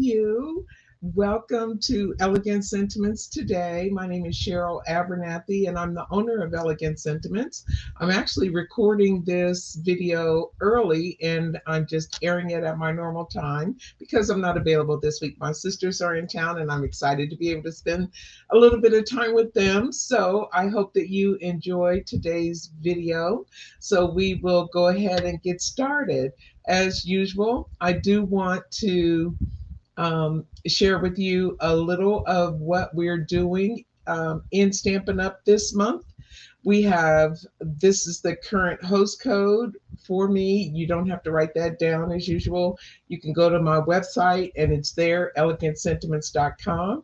you? Welcome to Elegant Sentiments today. My name is Cheryl Abernathy, and I'm the owner of Elegant Sentiments. I'm actually recording this video early, and I'm just airing it at my normal time because I'm not available this week. My sisters are in town, and I'm excited to be able to spend a little bit of time with them. So I hope that you enjoy today's video. So we will go ahead and get started. As usual, I do want to share with you a little of what we're doing in Stampin' Up this month. This is the current host code for me. You don't have to write that down as usual. You can go to my website and it's there, elegantsentiments.com,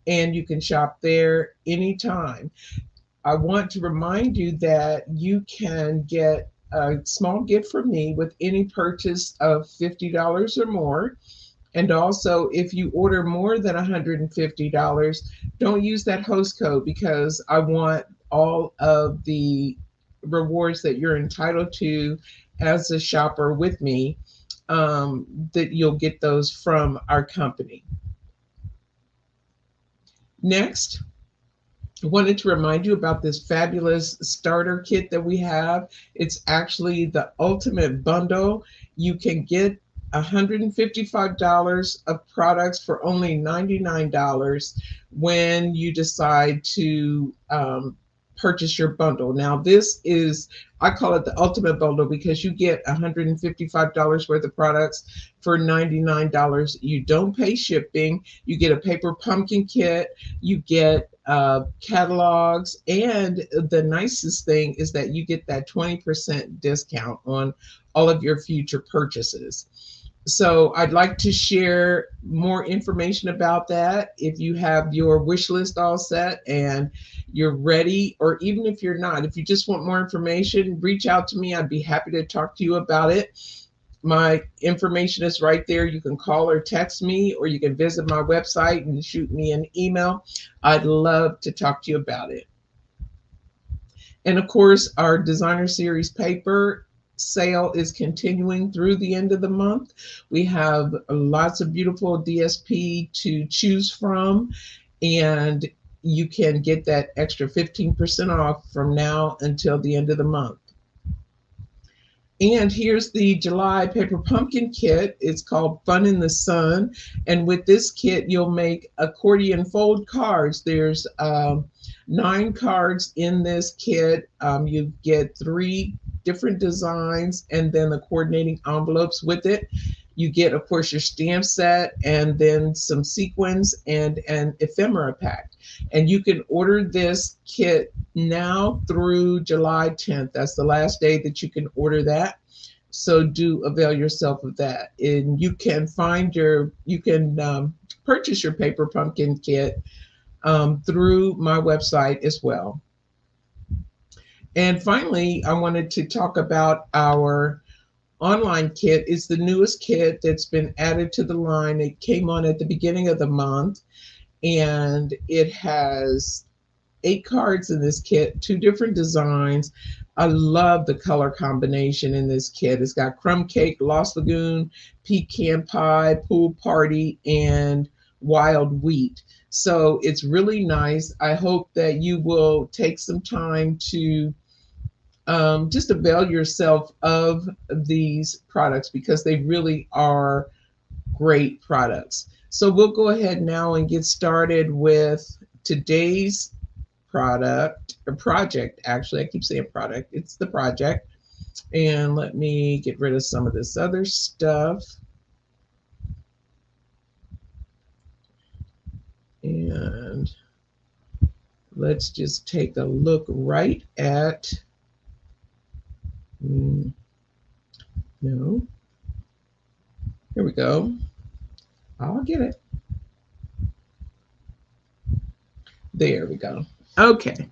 and you can shop there anytime. I want to remind you that you can get a small gift from me with any purchase of $50 or more. And also, if you order more than $150, don't use that host code because I want all of the rewards that you're entitled to as a shopper with me, that you'll get those from our company. Next, I wanted to remind you about this fabulous starter kit that we have. It's actually the ultimate bundle. You can get $155 of products for only $99 when you decide to purchase your bundle. Now, I call it the ultimate bundle because you get $155 worth of products for $99. You don't pay shipping. You get a paper pumpkin kit. You get catalogs. And the nicest thing is that you get that 20% discount on all of your future purchases. So I'd like to share more information about that. If you have your wish list all set and you're ready, or even if you're not, if you just want more information, reach out to me. I'd be happy to talk to you about it. My information is right there. You can call or text me, or you can visit my website and shoot me an email. I'd love to talk to you about it. And of course, our designer series paper sale is continuing through the end of the month. We have lots of beautiful DSP to choose from, and you can get that extra 15% off from now until the end of the month. And here's the July paper pumpkin kit. It's called Fun in the Sun. And with this kit, you'll make accordion fold cards. There's 9 cards in this kit. You get 3 different designs and then the coordinating envelopes with it. You get, of course, your stamp set and then some sequins and an ephemera pack. And you can order this kit now through July 10th. That's the last day that you can order that. So do avail yourself of that. And you can purchase your paper pumpkin kit through my website as well. And finally, I wanted to talk about our online kit. It's the newest kit that's been added to the line. It came on at the beginning of the month, and it has 8 cards in this kit, 2 different designs. I love the color combination in this kit. It's got crumb cake, Lost Lagoon, pecan pie, pool party, and wild wheat. So it's really nice. I hope that you will take some time to just avail yourself of these products because they really are great products. So we'll go ahead now and get started with today's project. Actually, I keep saying product. It's the project. And let me get rid of some of this other stuff. And let's just take a look right at no. Here we go. I'll get it. There we go. Okay.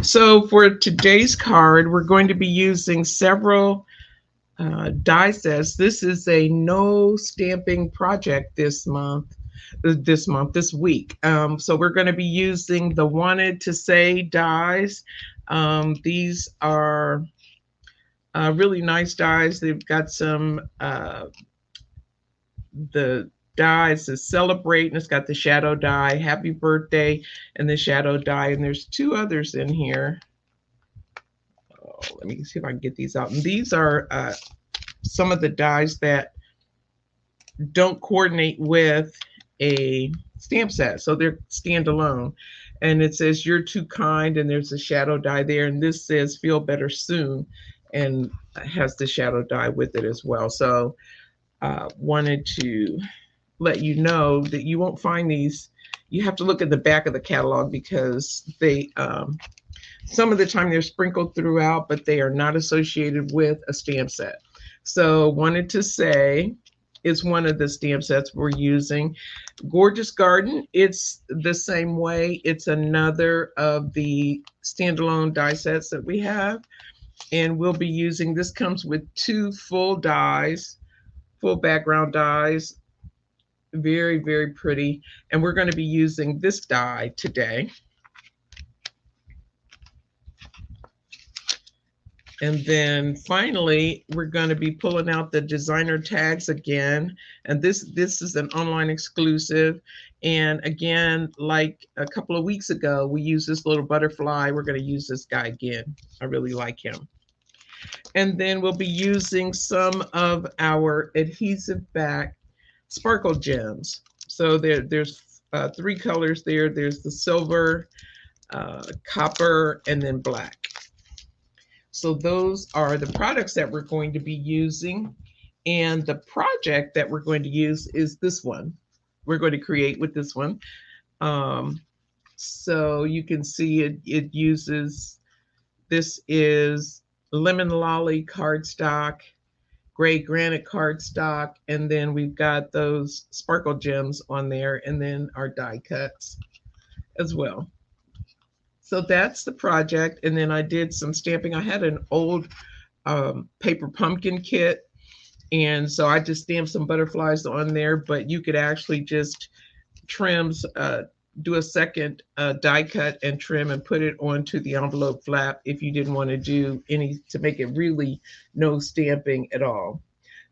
So for today's card, we're going to be using several die sets. This is a no stamping project this week. So we're going to be using the Wanted to Say dies. These are really nice dies. They've got some the die. It says celebrate, and it's got the shadow die, happy birthday, and the shadow die. And there's two others in here. Oh, let me see if I can get these out. And these are some of the dies that don't coordinate with a stamp set, so they're standalone. And it says you're too kind, and there's a shadow die there, and this says feel better soon, and has the shadow die with it as well. So wanted to let you know that you won't find these. You have to look at the back of the catalog because they some of the time they're sprinkled throughout, but they are not associated with a stamp set. So wanted to say it's one of the stamp sets we're using. Gorgeous Garden, it's the same way. It's another of the standalone die sets that we have. And we'll be using, this comes with two full dies, full background dies. Very, very pretty. And we're going to be using this die today. And then finally, we're going to be pulling out the designer tags again. And this is an online exclusive. And again, like a couple of weeks ago, we used this little butterfly. We're going to use this guy again. I really like him. And then we'll be using some of our adhesive back sparkle gems. So there's three colors there. There's the silver, copper, and then black. So those are the products that we're going to be using. And the project that we're going to use is this one. We're going to create with this one. So you can see it uses, this is lemon lolly cardstock, gray granite cardstock, and then we've got those sparkle gems on there, and then our die cuts as well. So that's the project. And then I did some stamping. I had an old paper pumpkin kit, and so I just stamped some butterflies on there, but you could actually just do a second die cut and trim and put it onto the envelope flap if you didn't want to do any, to make it really no stamping at all.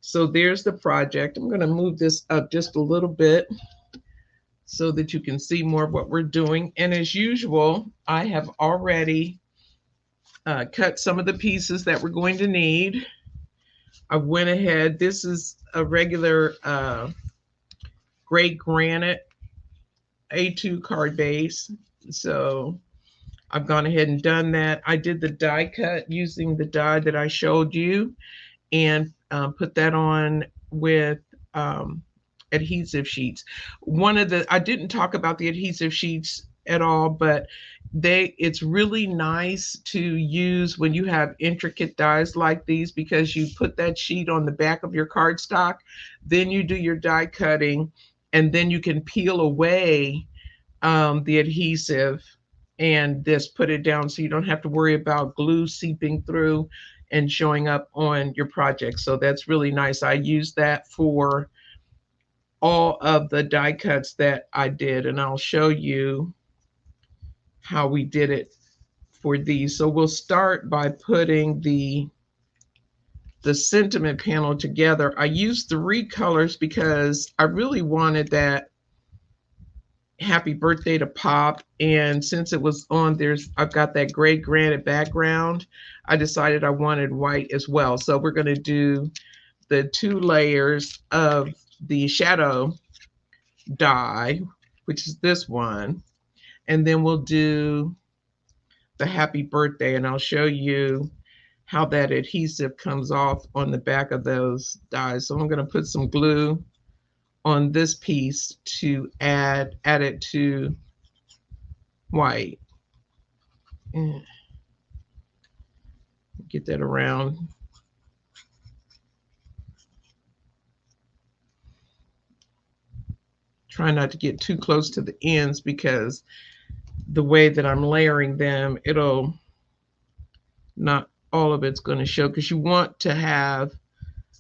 So there's the project. I'm going to move this up just a little bit so that you can see more of what we're doing. And as usual, I have already cut some of the pieces that we're going to need. I went ahead, this is a regular gray granite A2 card base. So I've gone ahead and done that. I did the die cut using the die that I showed you, and put that on with adhesive sheets. I didn't talk about the adhesive sheets at all, but it's really nice to use when you have intricate dies like these, because you put that sheet on the back of your cardstock, then you do your die cutting, and then you can peel away the adhesive and just put it down, so you don't have to worry about glue seeping through and showing up on your project. So that's really nice. I used that for all of the die cuts that I did, and I'll show you how we did it for these. So we'll start by putting the sentiment panel together. I used 3 colors because I really wanted that happy birthday to pop, and since it was on, I've got that gray granite background, I decided I wanted white as well. So we're going to do the 2 layers of the shadow die, which is this one, and then we'll do the happy birthday, and I'll show you how that adhesive comes off on the back of those dies. So I'm going to put some glue on this piece to add it to white. Get that around. Try not to get too close to the ends, because the way that I'm layering them, not all of it's going to show, because you want to have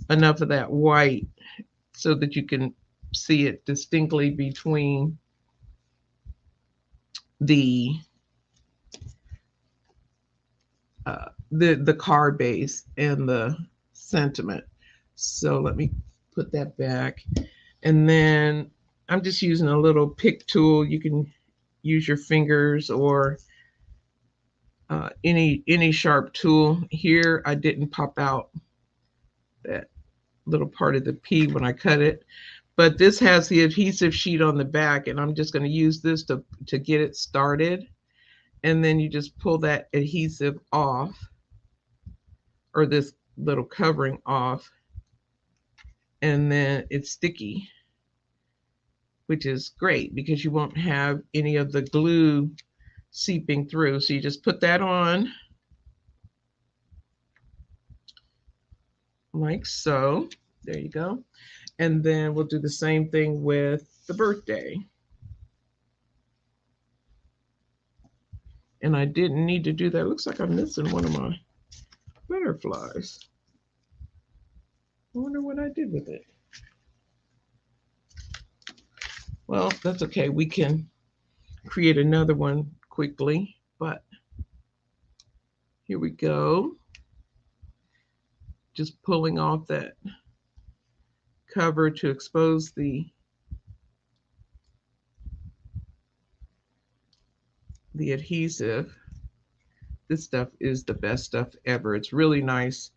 enough of that white so that you can see it distinctly between the card base and the sentiment. So let me put that back. And then I'm just using a little pick tool. You can use your fingers or any sharp tool. Here I didn't pop out that little part of the P when I cut it, but this has the adhesive sheet on the back, and I'm just going to use this to get it started. And then you just pull that adhesive off, or this little covering off, and then it's sticky, which is great because you won't have any of the glue seeping through. So you just put that on like so. There you go. And then we'll do the same thing with the birthday. And I didn't need to do that. It looks like I'm missing one of my butterflies. I wonder what I did with it. Well, that's okay. We can create another one quickly, but here we go. Just pulling off that cover to expose the adhesive. This stuff is the best stuff ever. It's really nice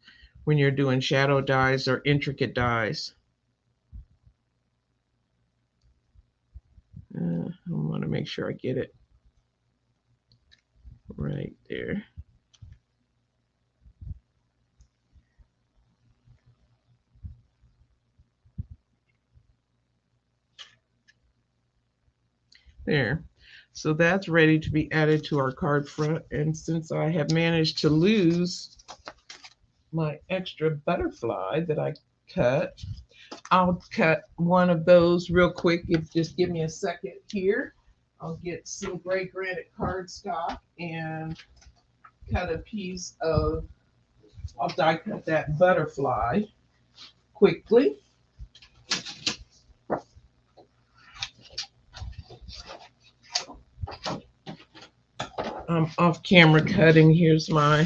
when you're doing shadow dies or intricate dies. I want to make sure I get it right there. There. So that's ready to be added to our card front. And since I have managed to lose my extra butterfly that I cut, I'll cut one of those real quick. Just give me a second here. I'll get some gray granite cardstock and cut a piece of, I'll die cut that butterfly quickly. I'm off camera cutting. Here's my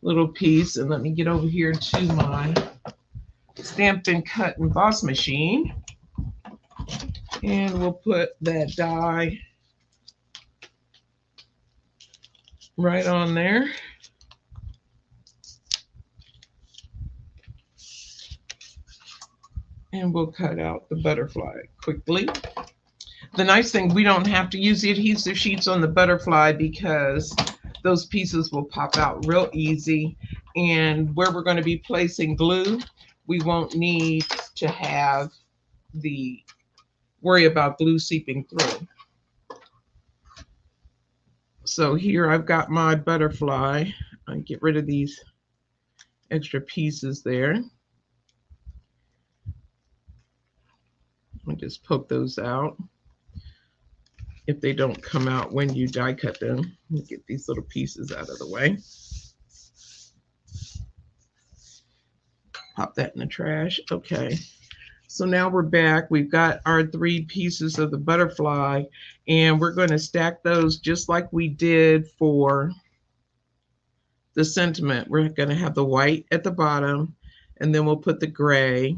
little piece, and let me get over here to my Stampin' Cut and Boss machine, and we'll put that die right on there. And we'll cut out the butterfly quickly. The nice thing, we don't have to use the adhesive sheets on the butterfly because those pieces will pop out real easy. And where we're going to be placing glue, we won't need to have the worry about glue seeping through. So here I've got my butterfly. I get rid of these extra pieces there. I'll just poke those out if they don't come out when you die cut them. Let me get these little pieces out of the way. Pop that in the trash. Okay. So now we're back. We've got our 3 pieces of the butterfly, and we're going to stack those just like we did for the sentiment. We're going to have the white at the bottom, and then we'll put the gray.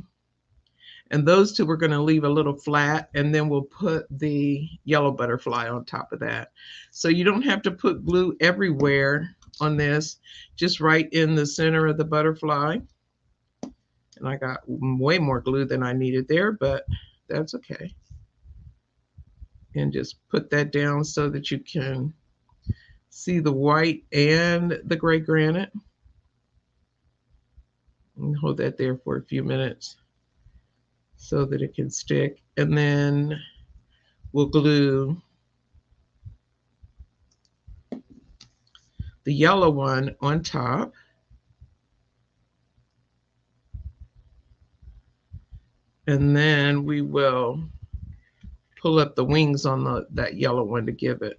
And those 2 we're going to leave a little flat, and then we'll put the yellow butterfly on top of that. So you don't have to put glue everywhere on this, just right in the center of the butterfly. And I got way more glue than I needed there, but that's okay. And just put that down so that you can see the white and the gray granite. And hold that there for a few minutes so that it can stick. And then we'll glue the yellow one on top. And then we will pull up the wings on that yellow one to give it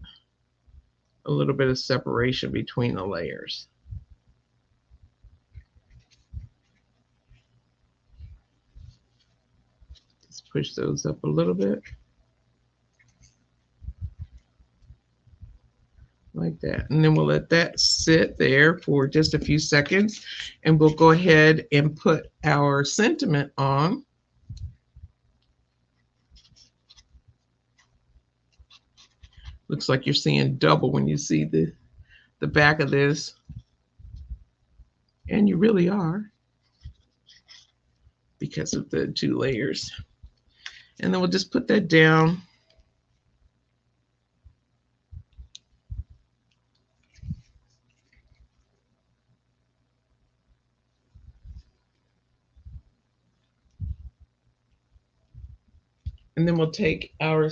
a little bit of separation between the layers. Just push those up a little bit. Like that. And then we'll let that sit there for just a few seconds. And we'll go ahead and put our sentiment on. Looks like you're seeing double when you see the back of this. And you really are, because of the 2 layers. And then we'll just put that down. And then we'll take our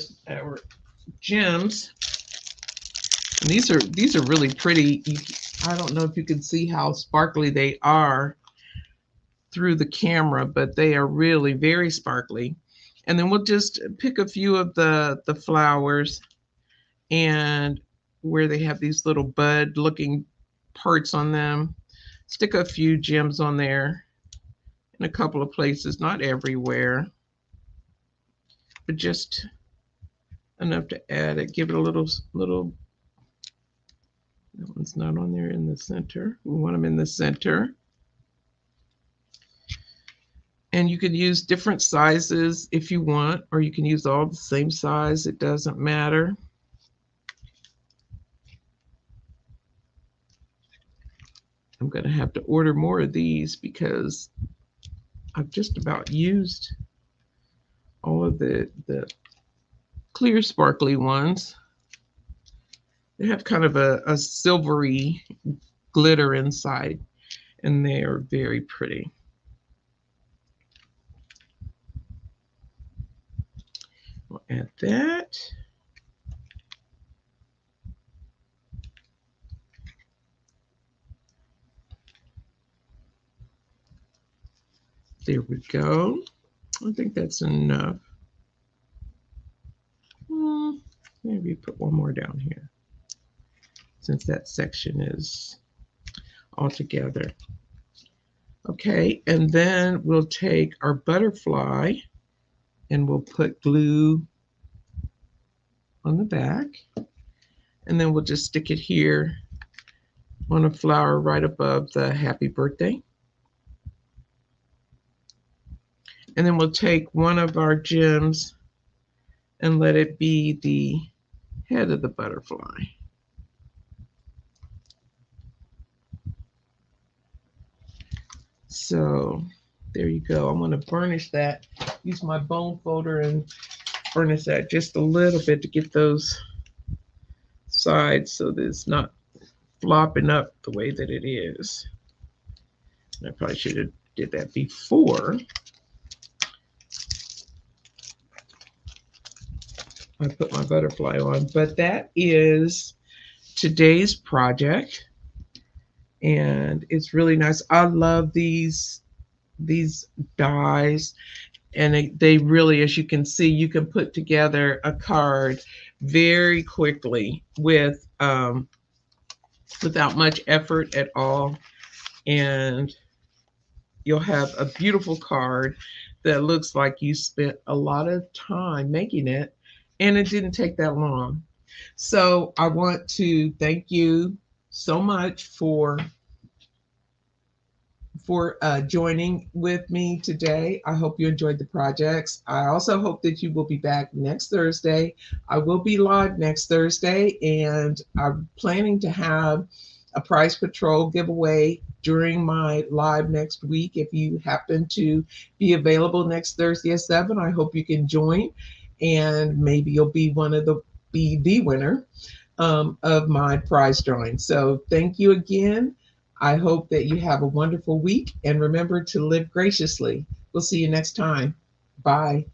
gems. And these are really pretty. I don't know if you can see how sparkly they are through the camera, but they are really very sparkly. And then we'll just pick a few of the flowers, and where they have these little bud looking parts on them, stick a few gems on there in a couple of places, not everywhere, but just enough to add it. Give it a little. That one's not on there in the center. We want them in the center. And you can use different sizes if you want, or you can use all the same size. It doesn't matter. I'm going to have to order more of these because I've just about used all of the clear sparkly ones. They have kind of a silvery glitter inside, and they are very pretty. We'll add that. There we go. I think that's enough. Maybe put one more down here, since that section is all together. Okay, and then we'll take our butterfly and we'll put glue on the back, and then we'll just stick it here on a flower right above the happy birthday. And then we'll take one of our gems and let it be the head of the butterfly. So there you go. I'm going to burnish that. Use my bone folder and burnish that just a little bit to get those sides so that it's not flopping up the way that it is. I probably should have did that before I put my butterfly on. But that is today's project, and it's really nice. I love these dies, and they really, as you can see, you can put together a card very quickly with without much effort at all, and you'll have a beautiful card that looks like you spent a lot of time making it, and it didn't take that long. So I want to thank you so much for joining with me today. I hope you enjoyed the projects. I also hope that you will be back next Thursday. I will be live next Thursday, and I'm planning to have a Prize Patrol giveaway during my live next week. If you happen to be available next Thursday at 7, I hope you can join, and maybe you'll be the winner of my prize drawing. So thank you again. I hope that you have a wonderful week, and remember to live graciously. We'll see you next time. Bye.